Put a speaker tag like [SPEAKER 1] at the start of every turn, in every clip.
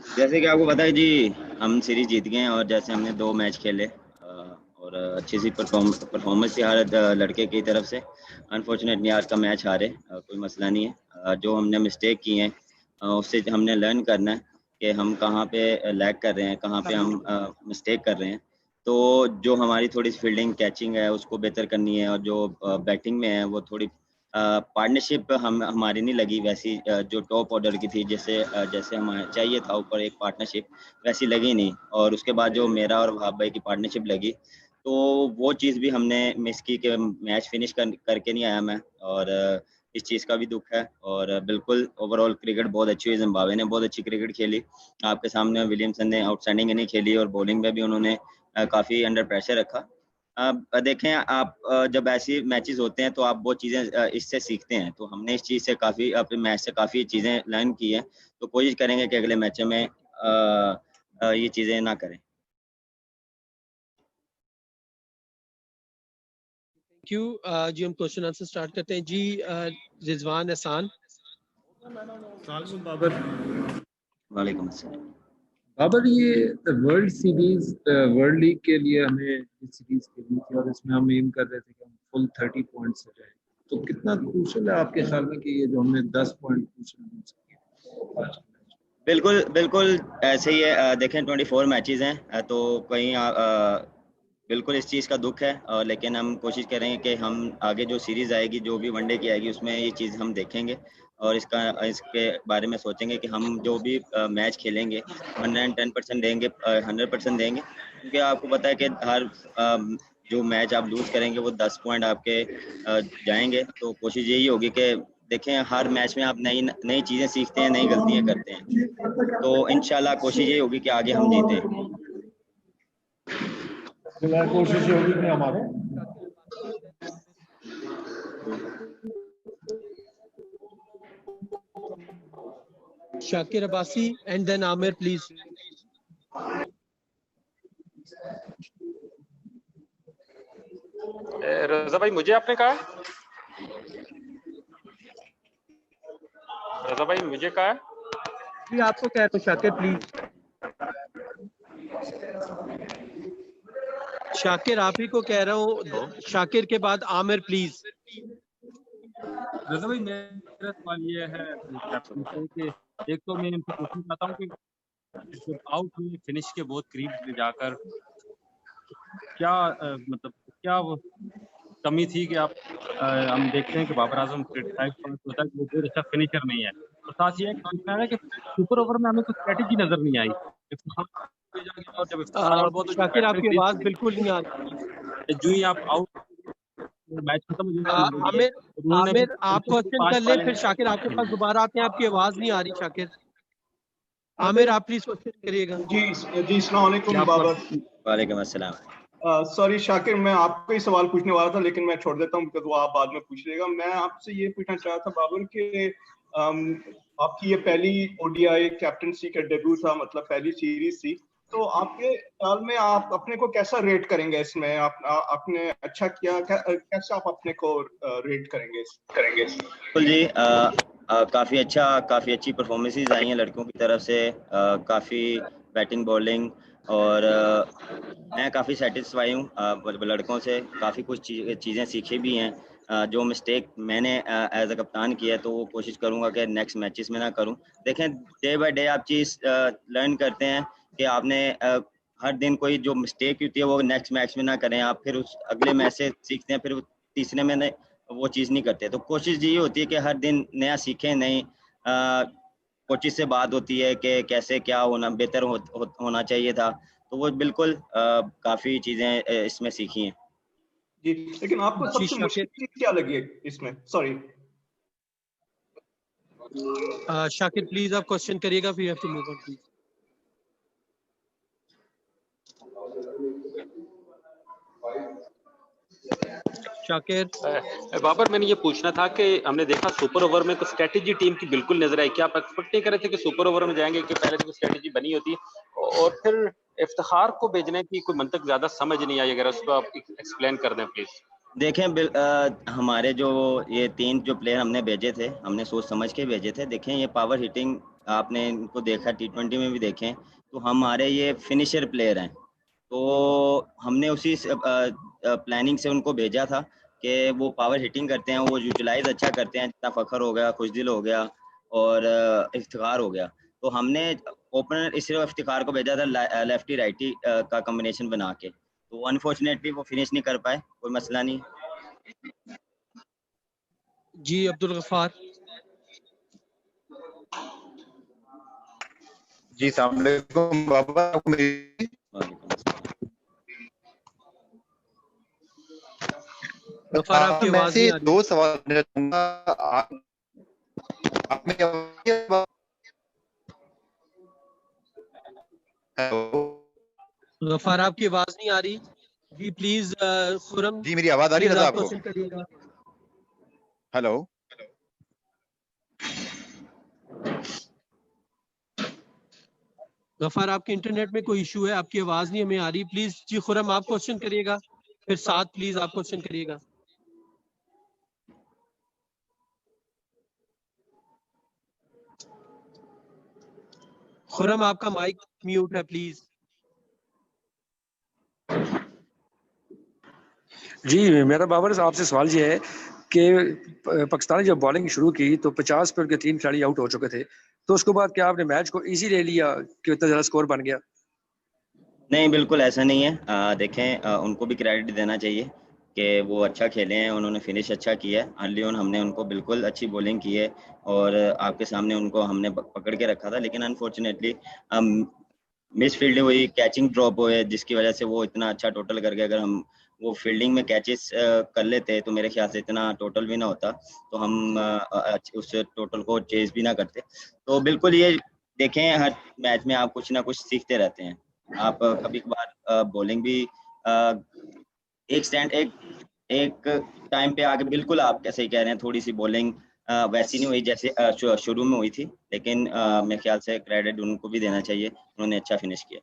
[SPEAKER 1] जैसे कि आपको पता है जी, हम सीरीज जीत गए हैं और जैसे हमने 2 मैच खेले और अच्छी सी परफॉर्मेंस थी हर लड़के की तरफ से। अनफॉर्चुनेटली आज का मैच हारे, कोई मसला नहीं है। जो हमने मिस्टेक की हैं उससे हमने लर्न करना है कि हम कहाँ पे लैग कर रहे हैं, कहाँ पे हम मिस्टेक कर रहे हैं। तो जो हमारी थोड़ी फील्डिंग कैचिंग है उसको बेहतर करनी है, और जो बैटिंग में है वो थोड़ी पार्टनरशिप हमारी नहीं लगी वैसी जो टॉप ऑर्डर की थी, जैसे हमें चाहिए था ऊपर एक पार्टनरशिप, वैसी लगी नहीं। और उसके बाद जो मेरा और वहाब भाई की पार्टनरशिप लगी, तो वो चीज़ भी हमने मिस की कि मैच फिनिश करके नहीं आया मैं। और इस चीज़ का भी दुख है। और बिल्कुल ओवरऑल क्रिकेट बहुत अच्छी हुई, जिम्बाब्वे ने बहुत अच्छी क्रिकेट खेली। आपके सामने विलियमसन ने आउटस्टैंडिंग इनिंग खेली और बॉलिंग में भी उन्होंने काफ़ी अंडर प्रेशर रखा। देखें आप, जब ऐसी मैचेस होते हैं तो आप वो चीज़ें इससे सीखते हैं। तो हमने इस चीज़ से काफ़ी, अपने मैच से काफ़ी चीज़ें लर्न की हैं। तो कोशिश करेंगे कि अगले मैच में ये चीज़ें ना करें।
[SPEAKER 2] थैंक यू जी। हम क्वेश्चन आंसर स्टार्ट करते हैं जी। रिजवान एहसान।
[SPEAKER 3] बाबर।
[SPEAKER 1] वालेकुम अस्सलाम।
[SPEAKER 3] बाबर, ये वर्ल्ड सीरीज, वर्ल्ड लीग के लिए हमें इस सीरीज खेलनी थी और इसमें हम एम कर रहे थे कि हम फुल 30 पॉइंट्स से जाए। तो कितना क्रूशल है आपके ख्याल में कि ये जो हमने 10 पॉइंट क्रूशल मिल सके?
[SPEAKER 1] बिल्कुल बिल्कुल ऐसे ही है। देखें 24 मैचेस हैं, तो कहीं बिल्कुल इस चीज़ का दुख है। लेकिन हम कोशिश करेंगे कि हम आगे जो सीरीज़ आएगी, जो भी वनडे की आएगी, उसमें ये चीज़ हम देखेंगे और इसके बारे में सोचेंगे कि हम जो भी मैच खेलेंगे 110% देंगे, 100% देंगे। क्योंकि आपको पता है कि हर जो मैच आप लूज़ करेंगे वो 10 पॉइंट आपके जाएंगे। तो कोशिश यही होगी कि देखें हर मैच में आप नई नई चीज़ें सीखते हैं, नई गलतियाँ करते हैं। तो इंशाल्लाह कोशिश यही होगी कि आगे हम जीतें।
[SPEAKER 3] कोशिश होगी कि हमारे
[SPEAKER 2] Shakir Abbasi and then Aamir please.
[SPEAKER 4] Raza भाई मुझे आपने कहा है? रजा भाई मुझे कहा है?
[SPEAKER 2] जी आपको कह रहा हूँ शाकिर प्लीज। शाकिर आप ही को कह रहा हूँ, शाकिर के बाद आमिर प्लीज।
[SPEAKER 5] रजा भाई मेरा सवाल ये है कैप्टन से कि एक तो मैं इनसे पूछना चाहता हूँ कि जब आउट हुए फिनिश के बहुत करीब जाकर क्या मतलब क्या वो कमी थी कि आप हम देखते हैं कि बाबर आजम क्रिटिसाइज होता है कि वो बहुत अच्छा फिनिशर नहीं है। तो साथ ही एक कहना है कि सुपर ओवर में हमें कुछ स्ट्रेटेजी नजर नहीं आई। और जब
[SPEAKER 2] शाकिर आपकी आवाज बिल्कुल नहीं आ रही।
[SPEAKER 5] जो ही आप आउट मैच खत्म हो जाए
[SPEAKER 2] आमिर आप क्वेश्चन कर ले, फिर शाकिर आपके पास दोबारा आते हैं। आपकी आवाज नहीं आ रही शाकिर। आमिर आप प्लीज क्वेश्चन करिएगा।
[SPEAKER 6] जी अस्सलाम वालेकुम बाबर।
[SPEAKER 1] वालेकुम अस्सलाम।
[SPEAKER 6] सॉरी शाकिर, मैं आपको ही सवाल पूछने वाला था लेकिन मैं छोड़ देता हूँ बिकॉज वो आप बाद में पूछ लेगा। मैं आपसे ये पूछना चाह रहा था बाबर कि आपकी ये पहली ओडीआई कैप्टनसी का डेब्यू था, मतलब पहली सीरीज थी। तो आपके ख्याल में आप अपने को कैसा रेट करेंगे इसमें? आपने अच्छा किया, कैसे आप अपने को रेट करेंगे?
[SPEAKER 1] बिल्कुल जी, काफ़ी अच्छी परफॉर्मेंसेस आई हैं लड़कों की तरफ से। काफ़ी बैटिंग बॉलिंग और मैं काफ़ी सेटिस्फाई हूँ लड़कों से। काफ़ी कुछ चीज़ें सीखी भी हैं। जो मिस्टेक मैंने एज अ कप्तान किया है तो वो कोशिश करूँगा कि नेक्स्ट मैचेस में ना करूँ। देखें डे बाय डे आप चीज़ लर्न करते हैं कि आपने हर दिन कोई जो मिस्टेक होती है वो नेक्स्ट मैच में ना करें। आप फिर उस अगले मैच से सीखते हैं, फिर तीसरे में वो चीज़ नहीं करते। तो कोशिश यही होती है कि हर दिन नया सीखें। नई कोचिज से बात होती है कि कैसे क्या होना बेहतर होना चाहिए था। तो वो बिल्कुल काफ़ी चीज़ें इसमें सीखी हैं
[SPEAKER 6] जी। लेकिन आपको सबसे मुश्किल चीज क्या लगी है इसमें? सॉरी
[SPEAKER 2] शाकिर प्लीज आप क्वेश्चन करिएगा, फिर you have to move on please. Shakir.
[SPEAKER 4] Babar मैंने ये पूछना था कि हमने देखा सुपर ओवर में तो स्ट्रेटेजी टीम की बिल्कुल नजर आई। क्या आप एक्सपेक्ट नहीं कर रहे थे कि सुपर ओवर में जाएंगे कि पहले तो स्ट्रेटेजी बनी होती और फिर इफ्तिखार को भेजने की कोई मंतक ज्यादा समझ नहीं आई? अगर उसको आप एक्सप्लेन कर दें प्लीज।
[SPEAKER 1] देखें हमारे जो ये 3 जो प्लेयर हमने भेजे थे, हमने सोच समझ के भेजे थे। देखें ये पावर हिटिंग आपने इनको देखा, T20 में भी देखें तो हमारे ये फिनिशर प्लेयर हैं। तो हमने उसी प्लानिंग से उनको भेजा था कि वो पावर हिटिंग करते हैं, वो यूटिलाइज अच्छा करते हैं, जितना फखर हो गया, खुशदिल हो गया और इफ्तिखार हो गया। तो हमने ओपनर सिर्फ इफ्तिखार को भेजा था लेफ्टी राइटी का कॉम्बिनेशन बना के। तो अनफॉर्चुनेटली वो फिनिश नहीं कर पाए, कोई मसला नहीं।
[SPEAKER 2] जी अब्दुल गफ्फार।
[SPEAKER 7] जी अस्सलाम वालेकुम बाबा,
[SPEAKER 2] गफ्फार आपकी
[SPEAKER 7] मैं
[SPEAKER 2] आवाज
[SPEAKER 7] से
[SPEAKER 2] नहीं आ रही।
[SPEAKER 7] 2 सवाल करना चाहूंगा। आप में हेलो
[SPEAKER 2] गफ्फार आपकी आवाज नहीं आ रही जी, प्लीज खुरम
[SPEAKER 7] जी, मेरी आवाज आ रही है
[SPEAKER 2] प्लीज
[SPEAKER 7] रजा
[SPEAKER 2] आप
[SPEAKER 7] आपको?
[SPEAKER 2] क्वेश्चन करिएगा।
[SPEAKER 7] हेलो
[SPEAKER 2] गफ्फार आपके इंटरनेट में कोई इशू है, आपकी आवाज नहीं हमें आ रही। प्लीज जी खुरम आप क्वेश्चन करिएगा, फिर साथ प्लीज आप क्वेश्चन करिएगा। खुरम आपका माइक म्यूट है प्लीज।
[SPEAKER 8] जी मेरा बाबर आपसे सवाल ये है कि पाकिस्तान ने जब बॉलिंग शुरू की तो 50 पे उनके 3 खिलाड़ी आउट हो चुके थे, तो उसके बाद क्या आपने मैच को इजी ले लिया कि इतना ज़्यादा स्कोर बन गया?
[SPEAKER 1] नहीं, बिल्कुल ऐसा नहीं है। देखें उनको भी क्रेडिट देना चाहिए कि वो अच्छा खेले हैं, उन्होंने फिनिश अच्छा किया है। अर्ली ऑन हमने उनको बिल्कुल अच्छी बॉलिंग की है और आपके सामने उनको हमने पकड़ के रखा था, लेकिन अनफॉर्चुनेटली मिस फील्डिंग हुई, कैचिंग ड्रॉप हुए, जिसकी वजह से वो इतना अच्छा टोटल कर गए। अगर हम वो फील्डिंग में कैचेस कर लेते तो मेरे ख्याल से इतना टोटल भी ना होता, तो हम उस टोटल को चेज भी ना करते। तो बिल्कुल ये देखें, हर मैच में आप कुछ ना कुछ सीखते रहते हैं। आप कभी कभार बॉलिंग भी एक एक टाइम पे आके, बिल्कुल आप कैसे कह रहे हैं, थोड़ी सी बॉलिंग वैसी नहीं हुई जैसे शुरू में हुई थी, लेकिन मेरे ख्याल से क्रेडिट उनको भी देना चाहिए, उन्होंने अच्छा फिनिश किया।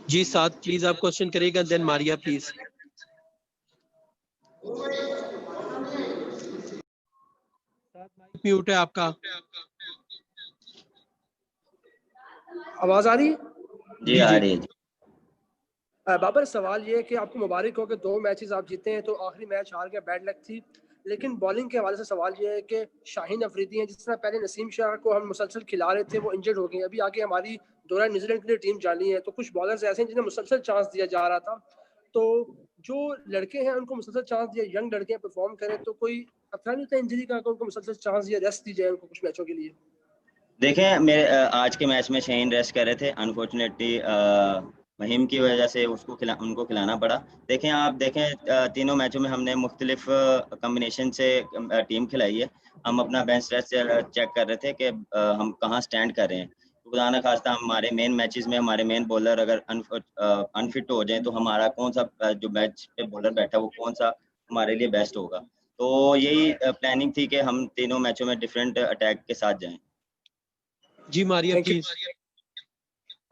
[SPEAKER 2] जी साथ प्लीज आप क्वेश्चन करिएगा, देन मारिया प्लीज। म्यूट है आपका।
[SPEAKER 9] आवाज आ रही है?
[SPEAKER 1] जी आ रही है जी।
[SPEAKER 9] बाबर सवाल ये है कि आपको मुबारक हो कि 2 मैचेस आप जीते हैं, तो आखिरी मैच हार गया, बैड लक थी। लेकिन बॉलिंग के हवाले से सवाल ये है कि शाहीन अफरीदी हैं, जिस तरह पहले नसीम शाह को हम मुसलसल खिला रहे थे, वो इंजर्ड हो गए। अभी आगे हमारी दौरा न्यूजीलैंड के लिए टीम जानी है, तो कुछ बॉलर्स ऐसे हैं जिन्हें मुसलसल चांस दिया जा रहा था। तो जो लड़के हैं उनको मुसलसल चांस दिया, यंग लड़के हैं, परफॉर्म करें, तो कोई खतरा नहीं होता इंजरी का? उनको मुसलसल चांस दिया, रेस्ट दी जाए उनको कुछ मैचों के लिए।
[SPEAKER 1] देखें मेरे आज के मैच में शाहीन रेस्ट कर रहे थे, अनफॉर्चुनेटली महिम की वजह से उनको खिलाना पड़ा। देखें आप देखें, तीनों मैचों में हमने मुख्तलिफ कम्बिनेशन से टीम खिलाई है। हम अपना बेंच स्ट्रेस चेक कर रहे थे कि हम कहाँ स्टैंड कर रहे हैं। तो खुदा न खास्ता हमारे मेन मैचेस में हमारे मेन बॉलर अगर अनफिट हो जाए, तो हमारा कौन सा जो मैच पे बॉलर बैठा है वो कौन सा हमारे लिए बेस्ट होगा। तो यही प्लानिंग थी कि हम तीनों मैचों में डिफरेंट अटैक के साथ जाएं।
[SPEAKER 2] जी मारिया प्लीज।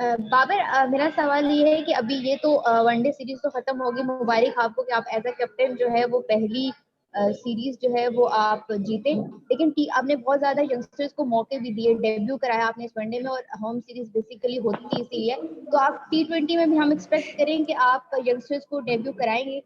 [SPEAKER 10] बाबर मेरा सवाल ये है कि अभी ये तो वनडे सीरीज तो खत्म होगी, मुबारक आपको कि आप एज अ कैप्टन जो है वो पहली सीरीज जो है वो आप जीते। लेकिन आपने बहुत ज्यादा यंगस्टर्स को मौके भी दिए, डेब्यू कराया आपने इस वनडे में, और होम सीरीज बेसिकली होती इसीलिए, तो आप T20 में भी हम एक्सपेक्ट करें कि आप यंगस्टर्स को डेब्यू कराएंगे?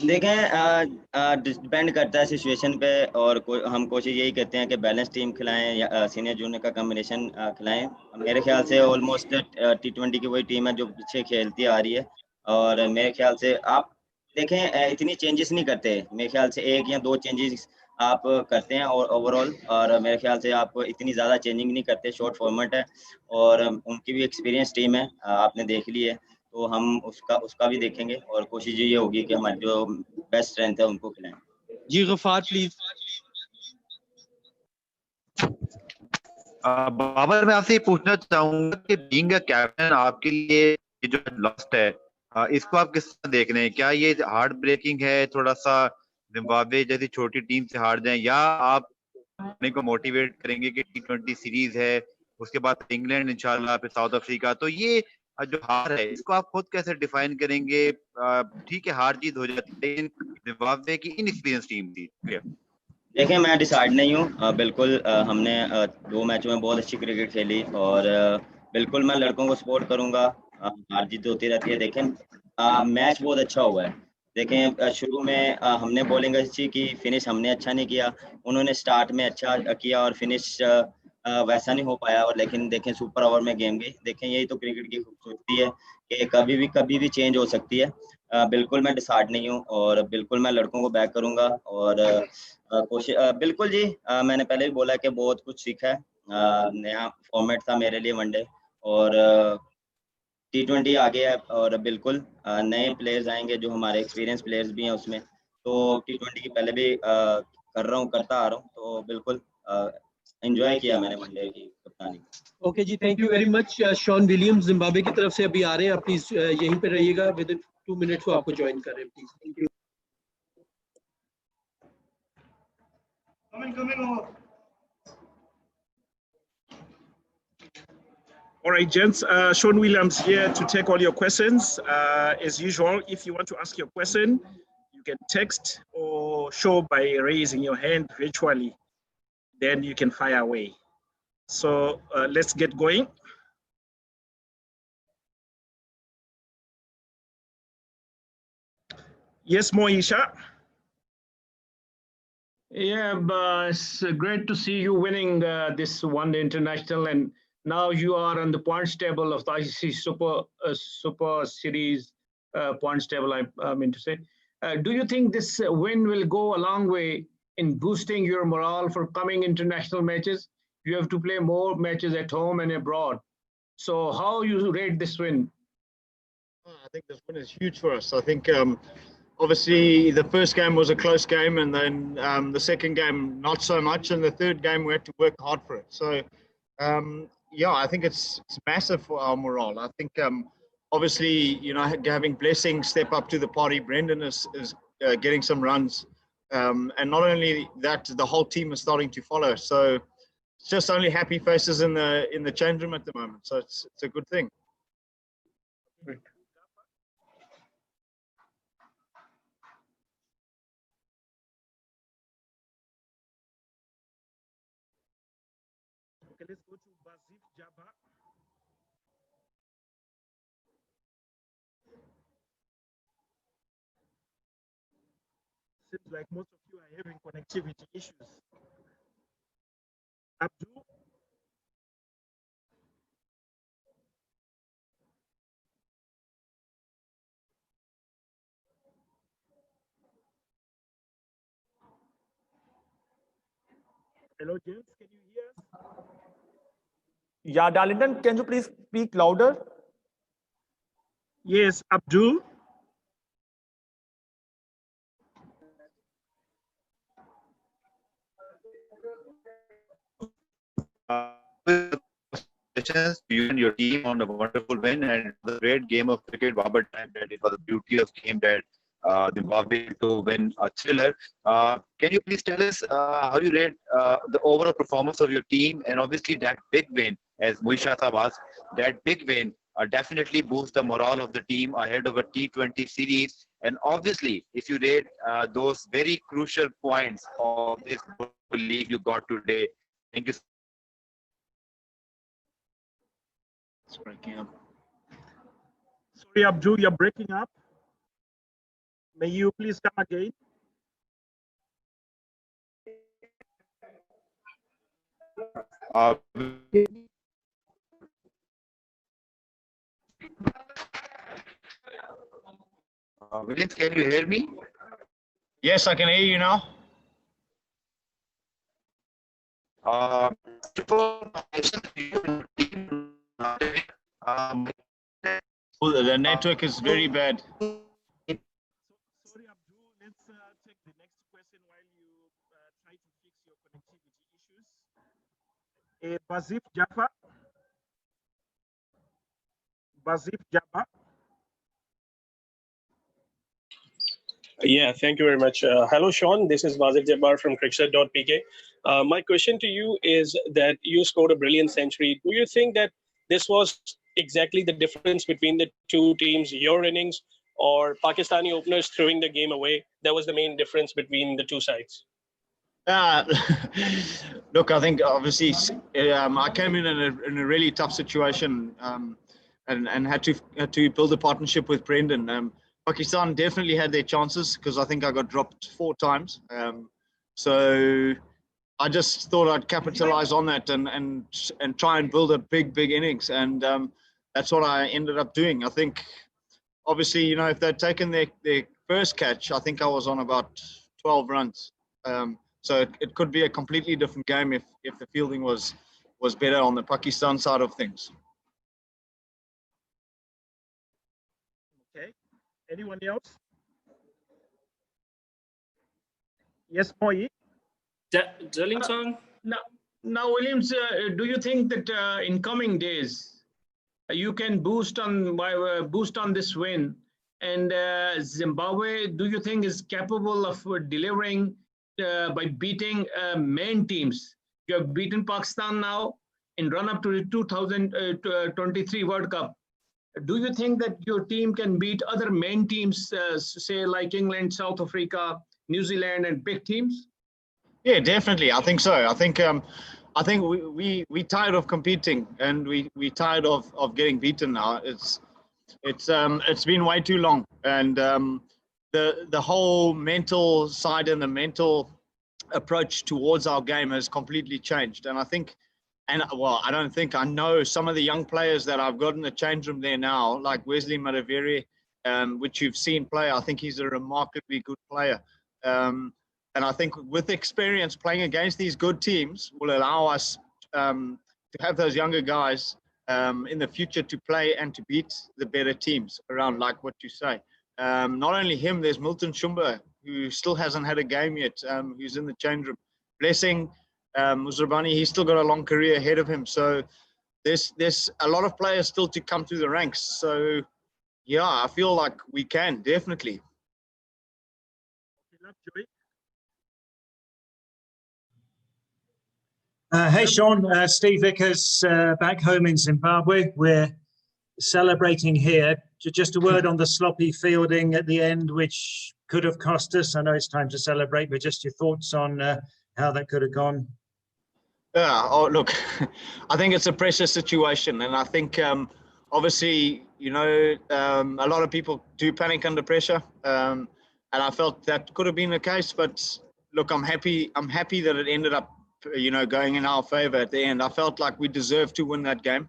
[SPEAKER 1] देखें डिपेंड करता है सिचुएशन पे, और हम कोशिश यही करते हैं कि बैलेंस टीम खिलाएं या सीनियर जूनियर का कॉम्बिनेशन खिलाएं। मेरे ख्याल से ऑलमोस्ट T20 की वही टीम है जो पीछे खेलती आ रही है, और मेरे ख्याल से आप देखें इतनी चेंजेस नहीं करते। मेरे ख्याल से 1 या 2 चेंजेस आप करते हैं और ओवरऑल, और मेरे ख्याल से आप इतनी ज़्यादा चेंजिंग नहीं करते। शॉर्ट फॉर्मेट है और उनकी भी एक्सपीरियंस टीम है, आपने देख ली है। तो हम उसका भी देखेंगे और कोशिश ये होगी कि हमारी जो बेस्ट स्ट्रेंथ है उनको खिलाएं।
[SPEAKER 2] जी गफ्फार प्लीज।
[SPEAKER 7] बाबर मैं आपसे ये पूछना चाहूंगा कि बीइंग अ कैप्टन आपके लिए ये जो लॉस्ट है, इसको आप किस तरह देख रहे हैं? क्या ये हार्ट ब्रेकिंग है, थोड़ा सा जिम्बाब्वे जैसी छोटी टीम से हार जाएं, या आप अपने को मोटिवेट करेंगे कि T20 सीरीज है, उसके बाद इंग्लैंड इंशाल्लाह, फिर साउथ अफ्रीका, तो ये जो हार है इसको आप खुद कैसे डिफाइन करेंगे? ठीक है हार जीत हो जाती है लेकिन जिम्बाब्वे की इनएक्सपीरियंस टीम थी।
[SPEAKER 1] देखिए मैं डिसाइड नहीं हूँ, बिल्कुल हमने 2 मैचों में बहुत अच्छी क्रिकेट खेली और बिल्कुल मैं लड़कों को सपोर्ट करूंगा। हार जीत होती रहती है, लेकिन मैच बहुत अच्छा हुआ है। देखें शुरू में हमने बॉलिंग अच्छी की, फिनिश हमने अच्छा नहीं किया। उन्होंने स्टार्ट में अच्छा किया और फिनिश वैसा नहीं हो पाया। और लेकिन देखें सुपर ओवर में गेम गई। देखें यही तो क्रिकेट की खूबसूरती है कि कभी भी चेंज हो सकती है। बिल्कुल मैं डिसाइड नहीं हूँ और बिल्कुल मैं लड़कों को बैक करूंगा और कोशिश बिल्कुल जी। मैंने पहले भी बोला कि बहुत कुछ सीखा है। नया फॉर्मेट था मेरे लिए वनडे और T20 आ गया है और बिल्कुल नए प्लेयर्स आएंगे जो हमारे एक्सपीरियंस प्लेयर्स भी हैं उसमें। तो T20 की पहले भी करता आ रहा हूँ, तो बिल्कुल एंजॉय किया मैंने वनडे की कप्तानी।
[SPEAKER 2] Okay ji, thank you very much. Sean Williams Zimbabwe की तरफ से अभी आ रहे हैं, आप प्लीज यहीं पे रहिएगा, विद इन 2 मिनट्स वो आपको ज्वाइन कर रहे हैं, please. Thank you.
[SPEAKER 11] All right, gents. Sean Williams here to take all your questions. As usual, if you want to ask your question, you can text or show by raising your hand virtually. Then you can fire away. So let's get going. Yes, Moisha.
[SPEAKER 12] Yeah, it's great to see you winning this one-day international, and now you are on the points table of the ICC Super Series points table. I mean to say, do you think this win will go a long way in boosting your morale for coming international matches? You have to play more matches at home and abroad. So, how you rate this win?
[SPEAKER 11] I think this win is huge for us. I think. Obviously, the first game was a close game, and then the second game not so much, and the third game we had to work hard for it. So, yeah, I think it's massive for our morale. I think obviously, you know, having Blessing step up to the party, Brendan is getting some runs, and not only that, the whole team is starting to follow. So, it's just only happy faces in the change room at the moment. So it's a good thing.
[SPEAKER 12] Great.
[SPEAKER 11] Okay, let's go to Bazif Jabba. Seems like most of you are having connectivity issues. Abdul? Hello, James, can you hear us?
[SPEAKER 13] Yeah, Darlington, can you please speak louder?
[SPEAKER 11] Yes, Abdul.
[SPEAKER 7] Congratulations to you and your team on a wonderful win and the great game of cricket. Babar time that it was a beauty of game that Zimbabwe to win a thriller. Can you please tell us how you rate the overall performance of your team, and obviously that big win, as Moisha Sahab asked, that big win definitely boosts the morale of the team ahead of a T20 series. And obviously, if you rate those very crucial points of this league you got today, thank you.
[SPEAKER 11] It's breaking up. Sorry, Abdul, you're breaking up. May you please come again?
[SPEAKER 7] Williams, can you hear me?
[SPEAKER 11] Yes, I can hear you now. The network is very bad. Sorry, Abdul. Let's take the next question while you try to fix your connectivity issues. Bazif Jaffa. Bazif Jaffa.
[SPEAKER 14] Yeah, thank you very much. Hello, Sean. This is Wazif Jabbar from Cricket.pk. My question to you is that you scored a brilliant century. Do you think that this was exactly the difference between the two teams, your innings or Pakistani openers throwing the game away? That was the main difference between the two sides.
[SPEAKER 11] Look, I think obviously I came in a really tough situation and had to build a partnership with Brendan. Pakistan definitely had their chances because I think I got dropped 4 times. So I just thought I'd capitalize on that and try and build a big innings, and that's what I ended up doing. I think obviously, you know, if they'd taken their first catch, I think I was on about 12 runs. So it could be a completely different game if the fielding was better on the Pakistan side of things.
[SPEAKER 15] Okay. Anyone else? Yes, Moyi.
[SPEAKER 12] Darlington. Now, Williams, do you think that in coming days you can boost on this win? And Zimbabwe, do you think is capable of delivering by beating main teams? You have beaten Pakistan now in run-up to the 2023 World Cup. Do you think that your team can beat other main teams, say like England, South Africa, New Zealand, and big teams?
[SPEAKER 11] Yeah, definitely. I think so. I think we tired of competing, and we tired of getting beaten now. It's been way too long, and the whole mental side and the mental approach towards our game has completely changed. And I know some of the young players that I've got in the change room there now, like Wesley Madaveri, which you've seen play. I think he's a remarkably good player. And I think with experience playing against these good teams will allow us to have those younger guys in the future to play and to beat the better teams around, like what you say. Not only him, there's Milton Shumba, who still hasn't had a game yet, who's in the change room. Blessing Musrabani, he's still got a long career ahead of him. So there's a lot of players still to come through the ranks. So, yeah, I feel like we can, definitely.
[SPEAKER 16] Hey, Sean, Steve Vickers back home in Zimbabwe. We're celebrating here. Just a word on the sloppy fielding at the end, which could have cost us. I know it's time to celebrate, but just your thoughts on how that could have gone.
[SPEAKER 11] Yeah, oh, look, I think it's a pressure situation. And I think, obviously, you know, a lot of people do panic under pressure. And I felt that could have been the case. But, look, I'm happy that it ended up, you know, going in our favor at the end. I felt like we deserved to win that game.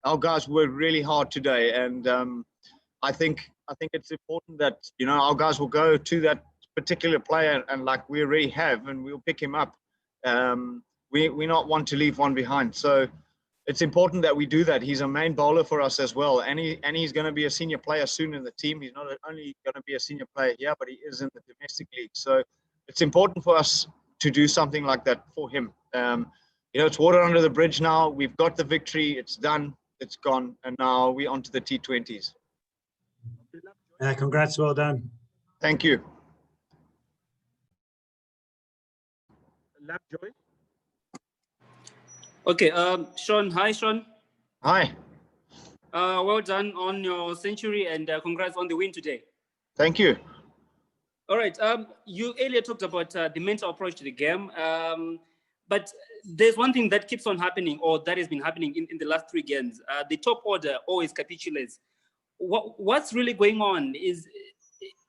[SPEAKER 11] Our guys worked really hard today, and I think it's important that, you know, our guys will go to that particular player, and like we already have, and we'll pick him up. We not want to leave one behind, so it's important that we do that. He's a main bowler for us as well, and he's going to be a senior player soon in the team. He's not only going to be a senior player here, but he is in the domestic league. So it's important for us to do something like that for him. You know, it's water under the bridge now. We've got the victory. It's done. It's gone. And now we're on to the T20s.
[SPEAKER 16] Congrats. Well done.
[SPEAKER 11] Thank you.
[SPEAKER 4] Okay, Sean. Hi, Sean.
[SPEAKER 11] Hi.
[SPEAKER 4] Well done on your century, and congrats on the win today.
[SPEAKER 11] Thank you.
[SPEAKER 4] All right. You earlier talked about the mental approach to the game, but there's one thing that keeps on happening, or that has been happening in the last 3 games. The top order always capitulates. What's really going on? Is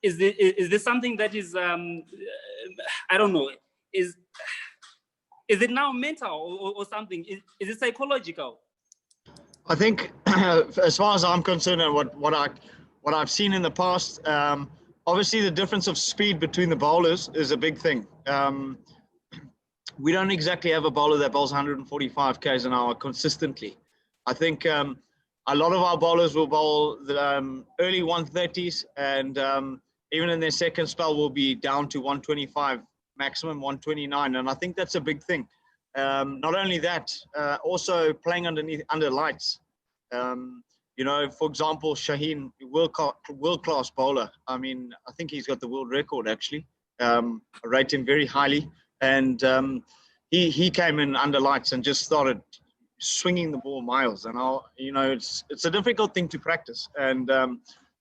[SPEAKER 4] this something that is I don't know? Is it now mental or something? Is it psychological?
[SPEAKER 11] I think, as far as I'm concerned, and what I've seen in the past. Obviously, the difference of speed between the bowlers is a big thing. We don't exactly have a bowler that bowls 145 k's an hour consistently. I think a lot of our bowlers will bowl the early 130s, and even in their second spell will be down to 125, maximum 129. And I think that's a big thing. Not only that, also playing under lights. You know, for example, Shaheen, world-class bowler. I mean, I think he's got the world record, actually. I rate him very highly. And he came in under lights and just started swinging the ball miles, and it's a difficult thing to practice. And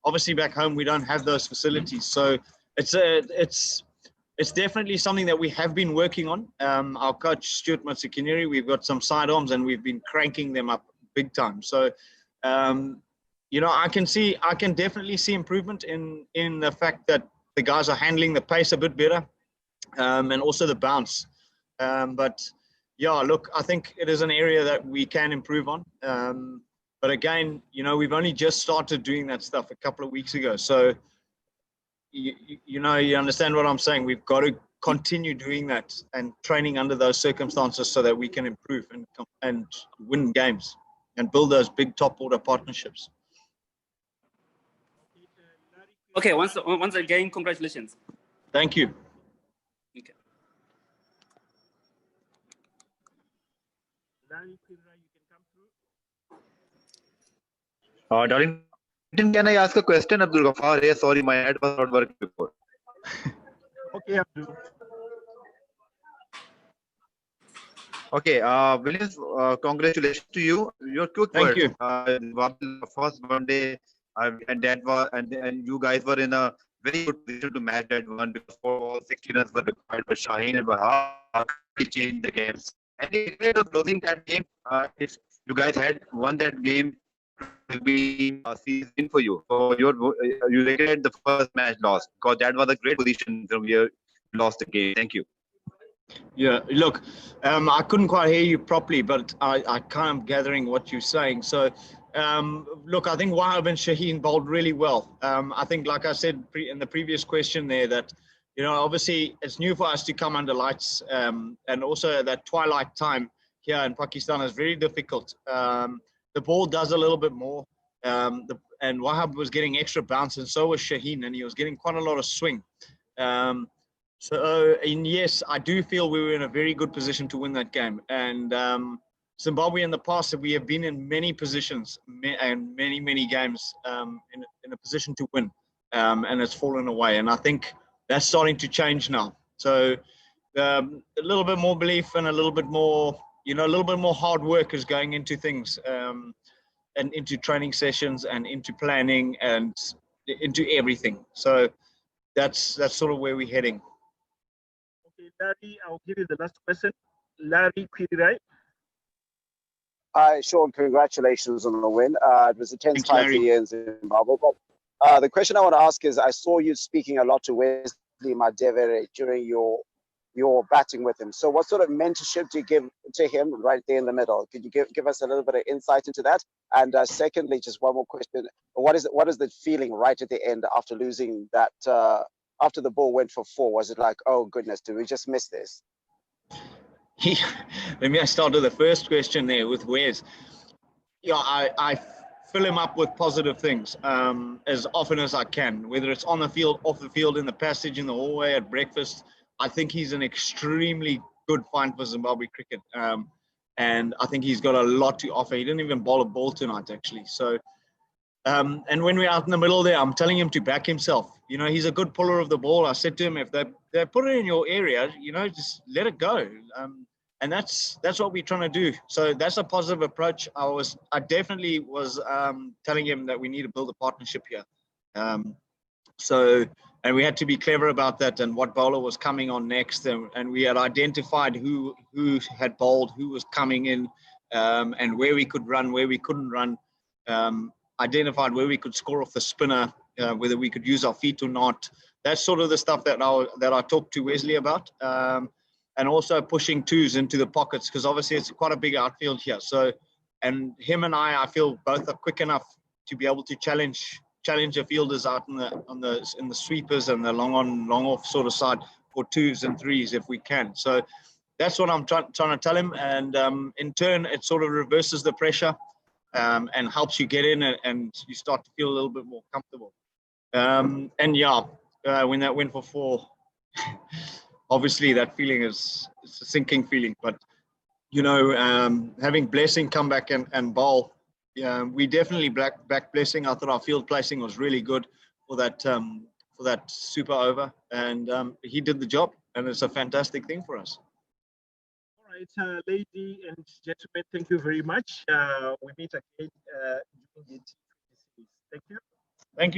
[SPEAKER 11] obviously back home we don't have those facilities, so it's definitely something that we have been working on. Our coach Stuart Matsukiniri, we've got some sidearms and we've been cranking them up big time. So I can definitely see improvement in the fact that the guys are handling the pace a bit better, and also the bounce. But yeah, look, I think it is an area that we can improve on. But again, we've only just started doing that stuff a couple of weeks ago. So, you understand what I'm saying. We've got to continue doing that and training under those circumstances so that we can improve and win games and build those big top order partnerships.
[SPEAKER 4] Okay, once again, congratulations.
[SPEAKER 11] Thank you.
[SPEAKER 4] Okay.
[SPEAKER 7] Darling, can I ask a question, Abdul Ghaffar? Hey, sorry, my head was not working before.
[SPEAKER 15] Okay, Abdul.
[SPEAKER 7] Okay, Williams, congratulations to you. Your quick
[SPEAKER 11] Thank
[SPEAKER 7] words.
[SPEAKER 11] you.
[SPEAKER 7] The first one day, and you guys were in a very good position to match that one because 16 runs were required, but Shaheen and Bahar changed the games. And in of losing that game, if you guys had won that game, it will be a season for you. So you regret the first match lost because that was a great position from where you lost the game. Thank you.
[SPEAKER 11] Yeah, look, I couldn't quite hear you properly, but I kind of gathering what you're saying. So, look, I think Wahab and Shaheen bowled really well. I think, like I said in the previous question there, that, obviously it's new for us to come under lights, and also that twilight time here in Pakistan is very difficult. The ball does a little bit more, and Wahab was getting extra bounce, and so was Shaheen, and he was getting quite a lot of swing. And yes, I do feel we were in a very good position to win that game. And Zimbabwe in the past, we have been in many positions and many games in a position to win, and it's fallen away. And I think that's starting to change now. So a little bit more belief and a little bit more, a little bit more hard work is going into things, and into training sessions and into planning and into everything. So that's sort of where we're heading.
[SPEAKER 15] Okay, Larry, I'll give you the last question. Larry Quirirai.
[SPEAKER 17] Sean, congratulations on the win. It was the 10th
[SPEAKER 11] Thanks,
[SPEAKER 17] time for
[SPEAKER 11] Larry.
[SPEAKER 17] you in Zimbabwe. But the question I want to ask is, I saw you speaking a lot to Wesley Madevere during your batting with him. So what sort of mentorship do you give to him right there in the middle? Could you give us a little bit of insight into that? And secondly, just one more question. What is the feeling right at the end after losing that, after the ball went for 4? Was it like, oh goodness, did we just miss this?
[SPEAKER 11] Let me start with the first question there with Wes. Yeah, I fill him up with positive things as often as I can, whether it's on the field, off the field, in the passage, in the hallway, at breakfast. I think he's an extremely good find for Zimbabwe cricket. And I think he's got a lot to offer. He didn't even bowl a ball tonight, actually. So, and when we're out in the middle there, I'm telling him to back himself. He's a good puller of the ball. I said to him, if they put it in your area, just let it go. And that's what we're trying to do. So that's a positive approach. I definitely was telling him that we need to build a partnership here. And we had to be clever about that and what bowler was coming on next. And we had identified who had bowled, who was coming in, and where we could run, where we couldn't run. Identified where we could score off the spinner, whether we could use our feet or not. That's sort of the stuff that I talked to Wesley about. And also pushing twos into the pockets, because obviously it's quite a big outfield here. So, and him and I feel both are quick enough to be able to challenge the fielders out in the sweepers and the long on, long off sort of side for twos and threes if we can. So that's what I'm trying to tell him. And in turn, it sort of reverses the pressure and helps you get in and you start to feel a little bit more comfortable. And yeah, when that went for 4, obviously that feeling it's a sinking feeling. But, having Blessing come back and bowl, we definitely back Blessing. I thought our field placing was really good for that super over, and he did the job, and it's a fantastic thing for us.
[SPEAKER 15] All right, ladies and gentlemen, thank you very much. We meet again during the T20 series. Thank you.
[SPEAKER 11] Thank you.